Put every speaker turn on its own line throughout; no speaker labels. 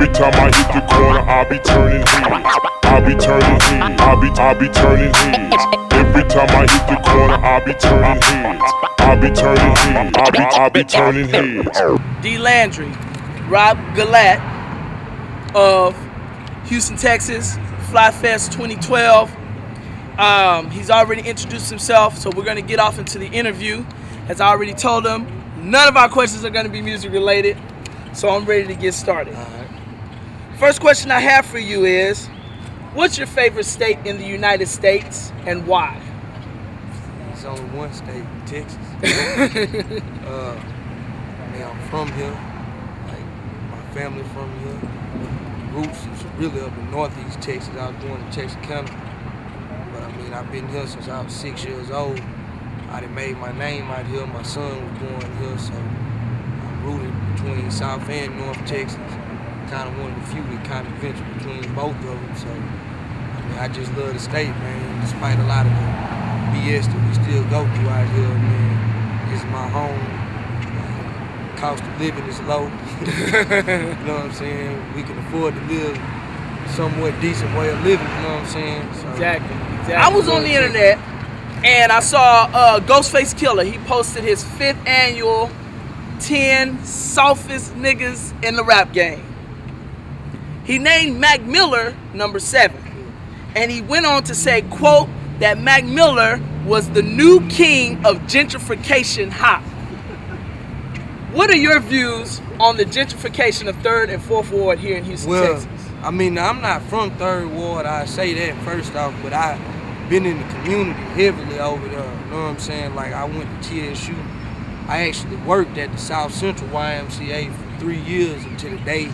Every time I hit the corner, I'll be turning heads. I'll be turning heads. I'll be turning heads. Every time I hit the corner, I'll be turning heads. I'll be turning heads. I'll be turning heads.
D. Landry, Rob Gullatte of Houston, Texas, Flyfest 2012. He's already introduced himself, so we're going to get off into the interview. As I already told him, none of our questions are going to be music related, so I'm ready to get started.
All right.
First question I have for you is, what's your favorite state in the United States and why?
It's only one state, Texas. I'm from here. Like, my family from here. Roots is really up in Northeast Texas. I was born in Texas County. But I mean, I've been here since I was 6 years old. I done made my name out here. My son was born here, so I'm rooted between South and North Texas. Kind of one of the few that kind of venture between both of them. So, I mean, I just love the state, man. Despite a lot of the BS that we still go through out here, man. This is my home. Cost of living is low. You know what I'm saying? We can afford to live somewhat decent way of living, you know what I'm saying? So,
Exactly. I was on the internet and I saw Ghostface Killer. He posted his 5th annual 10 softest niggas in the rap game. He named Mac Miller number 7. And he went on to say, quote, that Mac Miller was the new king of gentrification hop. What are your views on the gentrification of 3rd and 4th Ward here in Houston, Texas?
I mean, I'm not from 3rd Ward, I say that first off, but I've been in the community heavily over there, you know what I'm saying? Like, I went to TSU. I actually worked at the South Central YMCA for 3 years until the day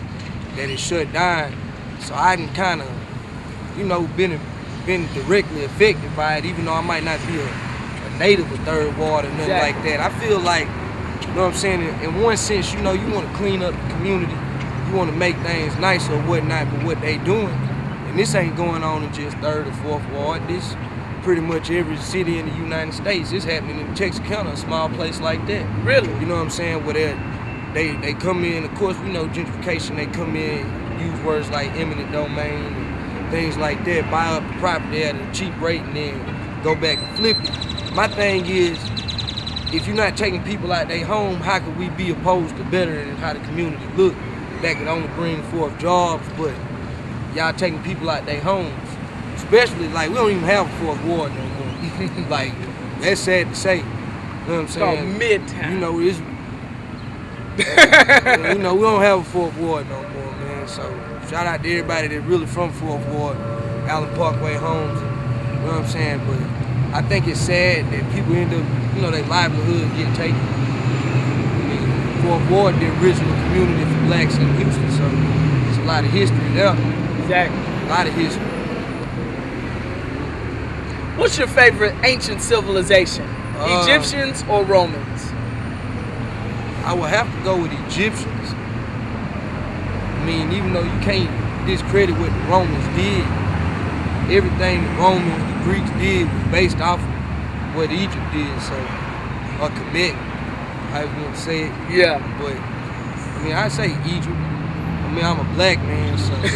that it shut down. So I done kind of, you know, been directly affected by it, even though I might not be a native of 3rd Ward or nothing like that. I feel like, you know what I'm saying, in one sense, you know, you want to clean up the community, you want to make things nicer or whatnot, but what they doing, and this ain't going on in just 3rd or 4th Ward, this pretty much every city in the United States. It's happening in Texas County, a small place like that.
Really?
You know what I'm saying, where they come in, of course, we know gentrification, they come in, use words like eminent domain and things like that, buy up the property at a cheap rate and then go back and flip it. My thing is, if you're not taking people out their home, how could we be opposed to bettering how the community look? That could only bring forth jobs, but y'all taking people out their homes. Especially, like, we don't even have a 4th Ward no more. Like, that's sad to say. You know what I'm saying?
It's Midtown.
You know, it's... you know, we don't have a 4th Ward no more, man. So, shout out to everybody that really from 4th Ward, Allen Parkway homes, you know what I'm saying? But I think it's sad that people end up, you know, their livelihood get taken. I mean, 4th Ward, the original community for blacks in Houston, so there's a lot of history there.
Exactly.
A lot of history.
What's your favorite ancient civilization? Egyptians or Romans?
I would have to go with Egyptians. I mean, even though you can't discredit what the Romans did, everything the Romans, the Greeks did was based off of what Egypt did, so, or Kemet, how you want to say it.
Yeah.
But, I mean, I say Egypt. I mean, I'm a black man, so, you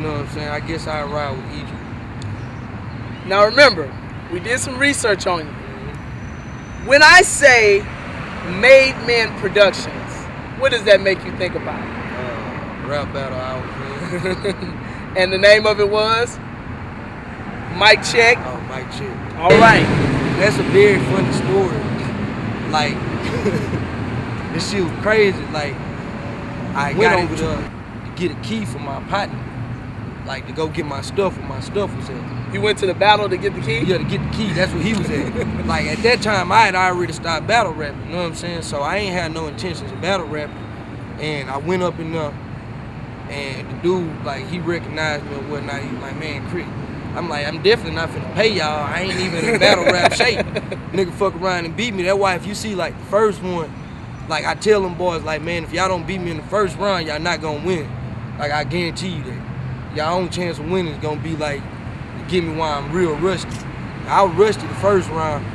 know what I'm saying? I guess I ride with Egypt.
Now remember, we did some research on you. When I say Made Men Productions, what does that make you think about?
Rap battle hour, man.
And the name of it was? Mic check.
Oh, mic check.
All right.
That's a very funny story. Like, this shit was crazy. Like, I went over there to get a key from my partner. Like, to go get my stuff where my stuff was at.
You went to the battle to get the key?
Yeah, to get the key. That's where he was at. Like, at that time, I had already started battle rapping. You know what I'm saying? So I ain't had no intentions of battle rapping. And I went up in there, and the dude, like, he recognized me or whatnot. He was like, man, Crick. I'm like, I'm definitely not finna pay y'all. I ain't even in battle rap shape. Nigga fuck around and beat me. That's why if you see, like, the first one, like, I tell them boys, like, man, if y'all don't beat me in the first round, y'all not gonna win. Like, I guarantee you that. Y'all only chance of winning is gonna be, like, to get me while I'm real rusty. I was rusty the first round,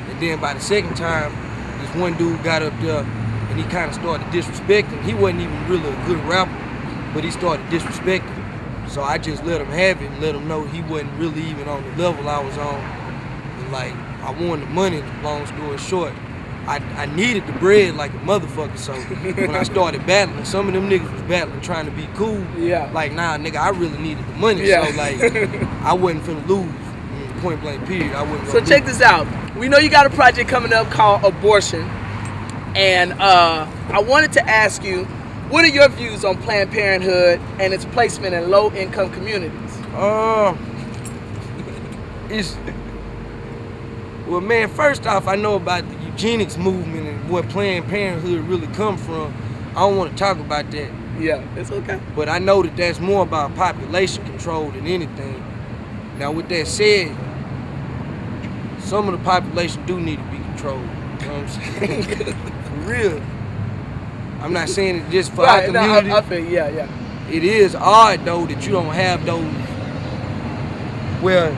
and then by the second time, this one dude got up there, and he kind of started disrespecting. He wasn't even really a good rapper. but he started disrespecting me. So I just let him have it and let him know he wasn't really even on the level I was on. And like, I wanted the money, long story short. I needed the bread like a motherfucker, so when I started battling, some of them niggas was battling trying to be cool.
Yeah.
Like, nah, nigga, I really needed the money,
Yeah.
so like, I wasn't finna lose. Point blank period, I wasn't
So
gonna
check
lose.
this out. We know you got a project coming up called Abortion, and I wanted to ask you, what are your views on Planned Parenthood and its placement in low-income communities?
Well, man, first off, I know about the eugenics movement and what Planned Parenthood really come from. I don't want to talk about that,
Yeah, it's okay.
but I know that that's more about population control than anything. Now, with that said, some of the population do need to be controlled. You know what I'm saying? For real. I'm not saying it just for our
Right, no,
community.
I feel, yeah.
It is odd though that you don't have those where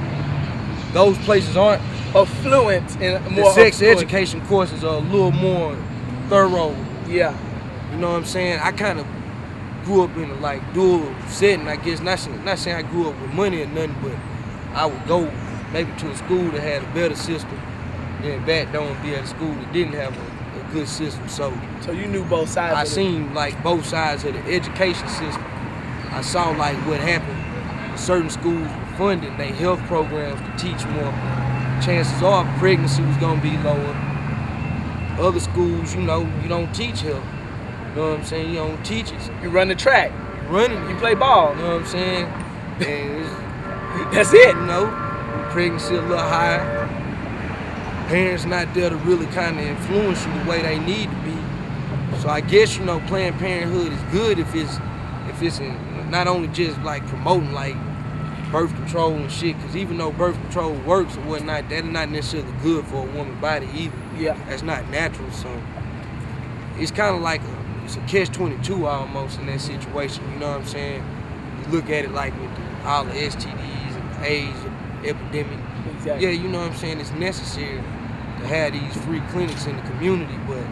those places aren't.
Affluent and
The
more
sex
affluent.
education courses are a little more thorough.
Yeah,
You know what I'm saying? I kind of grew up in a like dual setting, I guess. Not saying I grew up with money or nothing, but I would go maybe to a school that had a better system than back don't be at a school that didn't have a good system. So
so you knew both sides.
I
of it.
seen like both sides of the education system. I saw like what happened. Certain schools were funding their health programs to teach more. Chances are pregnancy was gonna be lower. Other schools, you know, you don't teach health. You know what I'm saying? You don't teach it.
You run the track.
Running
You
it.
play ball.
You know what I'm saying? And it's,
That's it.
you know, pregnancy a little higher. Parents not there to really kind of influence you the way they need to be. So I guess, you know, Planned Parenthood is good if it's in, not only just like promoting like birth control and shit, because even though birth control works or whatnot, that's not necessarily good for a woman's body either.
Yeah.
That's not natural, so it's kind of like it's a catch-22 almost in that situation, you know what I'm saying? You look at it like with all the STDs and the AIDS epidemic.
Exactly.
Yeah, you know what I'm saying? It's necessary to have these free clinics in the community, but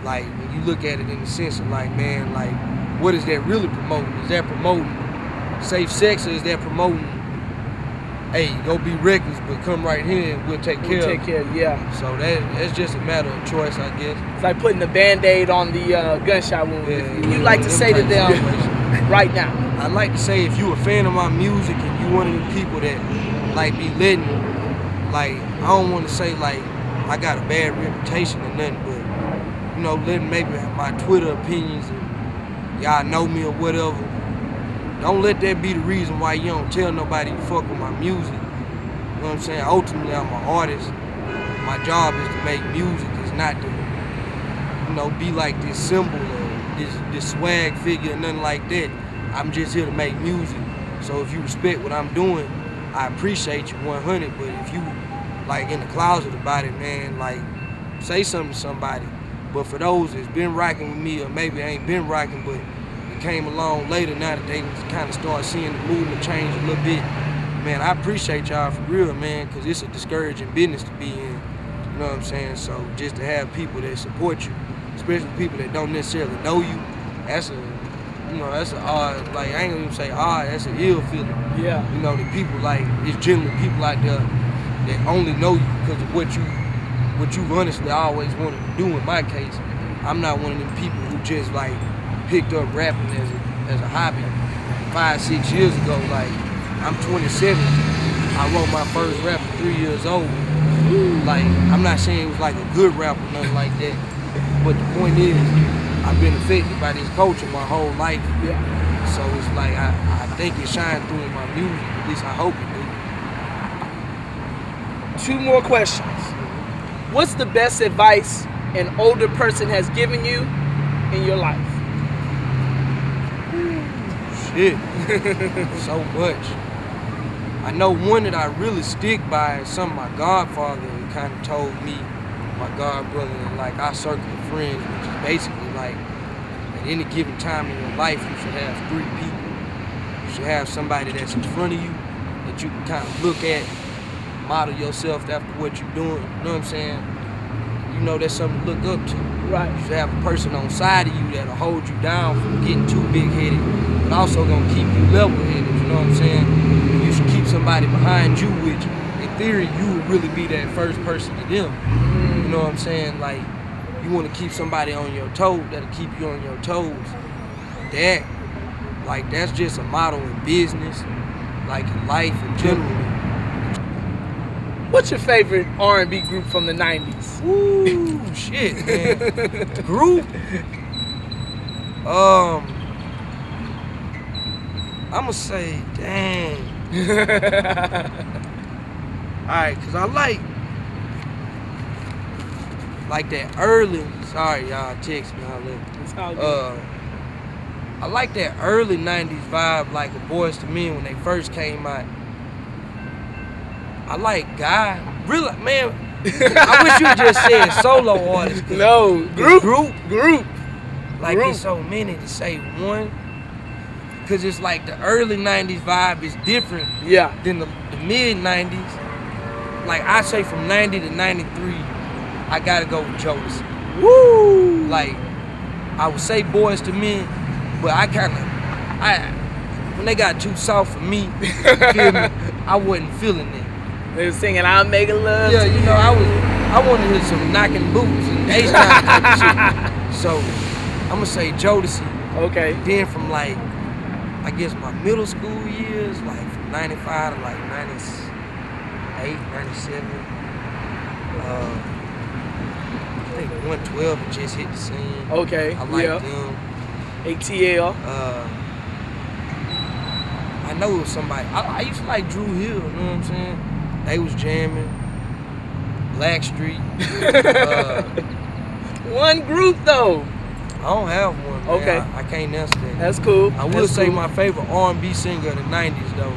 like when you look at it in the sense of like, man, like what is that really promoting? Is that promoting safe sex, or is that promoting, hey, go be reckless, but come right here and we'll take care of it?
Take care. Yeah.
So that's just a matter of choice, I guess.
It's like putting the Band-Aid on the gunshot wound.
Yeah,
You like to say to them right now.
I'd like to say if you a fan of my music and you one of the people that like be letting, like, I don't want to say like I got a bad reputation or nothing, but you know, letting maybe my Twitter opinions and y'all know me or whatever, don't let that be the reason why you don't tell nobody you fuck with my music. You know what I'm saying? Ultimately, I'm an artist. My job is to make music. It's not to, you know, be like this symbol or this swag figure or nothing like that. I'm just here to make music. So if you respect what I'm doing, I appreciate you 100. But if you like in the closet about it, man, like say something to somebody. But for those that's been rocking with me or maybe ain't been rocking, but it came along later now that they kind of start seeing the movement change a little bit, man, I appreciate y'all for real, man, because it's a discouraging business to be in. You know what I'm saying? So just to have people that support you, especially people that don't necessarily know you, that's a, you know, that's a odd, like, I ain't gonna even say odd, that's an ill feeling.
Yeah.
You know, the people, like, it's generally people out there that only know you because of what you've honestly always wanted to do. In my case, I'm not one of them people who just, like, picked up rapping as a hobby 5-6 years ago. Like, I'm 27. I wrote my first rap at 3 years old. Like, I'm not saying it was like a good rap or nothing like that, but the point is, I've been affected by this culture my whole life.
Yeah.
So it's like, I think it shines through in my music, at least I hope it do.
2 more questions. What's the best advice an older person has given you in your life?
Shit, so much. I know one that I really stick by is something my godfather kind of told me, my god brother, and like our circle of friends, which is basically like, at any given time in your life, you should have 3 people. You should have somebody that's in front of you that you can kind of look at, model yourself after what you're doing, you know what I'm saying? you know that's something to look up to.
Right.
You should have a person on side of you that'll hold you down from getting too big-headed, but also gonna keep you level-headed, you know what I'm saying? And you should keep somebody behind you, which in theory, you would really be that first person to them. You know what I'm saying? Like, you wanna keep somebody on your toes that'll keep you on your toes. That's just a motto in business, like in life in general.
What's your favorite R&B group from the 90s?
Ooh, shit, man. Group? I'ma say, dang. Alright, cause I like that early, sorry y'all text me,
It's all good.
I like that early 90s vibe, like the Boys to Men when they first came out. I like Guy. Really, man, I wish you just said solo artists.
No, group.
Like there's so many to say one. Cause it's like the early 90s vibe is different than the mid 90s. Like I say from 90 to 93, I gotta go with Jodeci.
Woo!
Like, I would say Boys to Men, but when they got too soft for me, you feel me, I wasn't feeling it.
They were singing "I'll Make It Love."
Yeah, you know, I wanted to hear some knocking boots and H-Town type of shit. So, I'm gonna say Jodeci.
Okay.
Then from like, I guess my middle school years, like from 95 to like 98, 97, I think 112 had just hit the scene.
Okay.
I like them.
ATL.
I know it was somebody. I used to like Drew Hill, you know what I'm saying? They was jamming. Blackstreet.
One group though.
I don't have one, man.
Okay.
I can't answer that.
That's cool.
I will say my favorite R&B singer of the 90s though.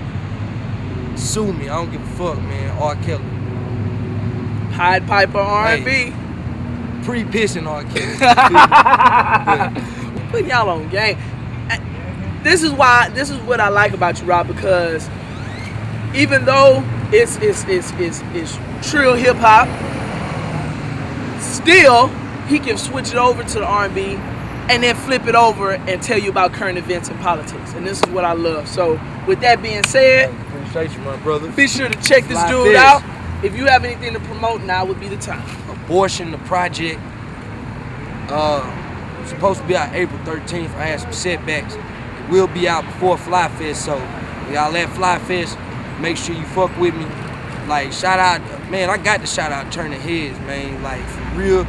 Sue me, I don't give a fuck, man. R. Kelly.
Pied Piper R&B.
Hey, pre-pissing R. Kelly.
Putting y'all on game. This is what I like about you, Rob, because even though it's trill hip hop, still he can switch it over to the R&B and then flip it over and tell you about current events and politics. And this is what I love. So with that being said,
appreciate you, my brother.
Be sure to check this dude out. If you have anything to promote, now would be the time.
Abortion, the project. Supposed to be out April 13th. I had some setbacks. It will be out before Flyfest, so y'all at Flyfest, make sure you fuck with me. Like, shout out, man, I got to shout out Turnin Headz, man. Like, for real.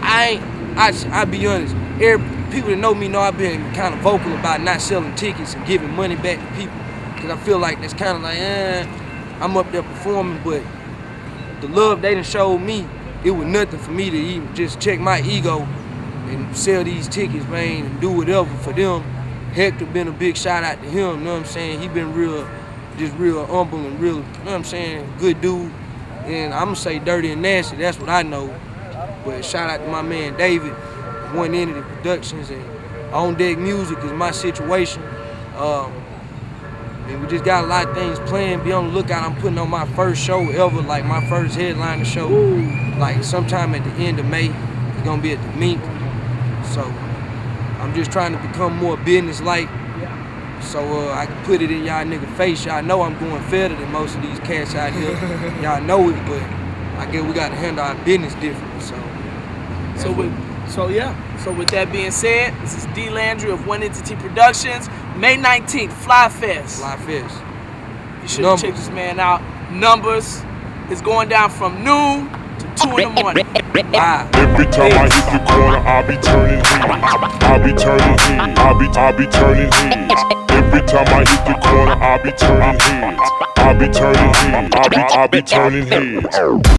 I'll be honest. People that know me know I've been kind of vocal about not selling tickets and giving money back to people. Because I feel like that's kind of like, I'm up there performing, but the love they done showed me, it was nothing for me to even just check my ego and sell these tickets, man, and do whatever for them. Hector been a big shout out to him, you know what I'm saying? He been real humble and real, you know what I'm saying, good dude. And I'm gonna say dirty and nasty, that's what I know. But shout out to my man David, One Entity Productions, and On Deck Music is my situation. And we just got a lot of things planned. Be on the lookout. I'm putting on my first show ever, like my first headliner show. Like sometime at the end of May. It's gonna be at the Mink. So I'm just trying to become more business-like. So I can put it in y'all nigga face. Y'all know I'm going further than most of these cats out here. Y'all know it, but I guess we gotta handle our business different. So
with that being said, this is D. Landry of One Entity Productions. May 19th, Flyfest. You should check this man out. Numbers is going down from noon to 2 in the morning.
Wow.
Every time I hit the corner, I'll be turning heads. I'll be turning heads. I'll be turning heads. Every time I hit the corner, I'll be turning heads. I'll be turning heads. I'll be turning heads.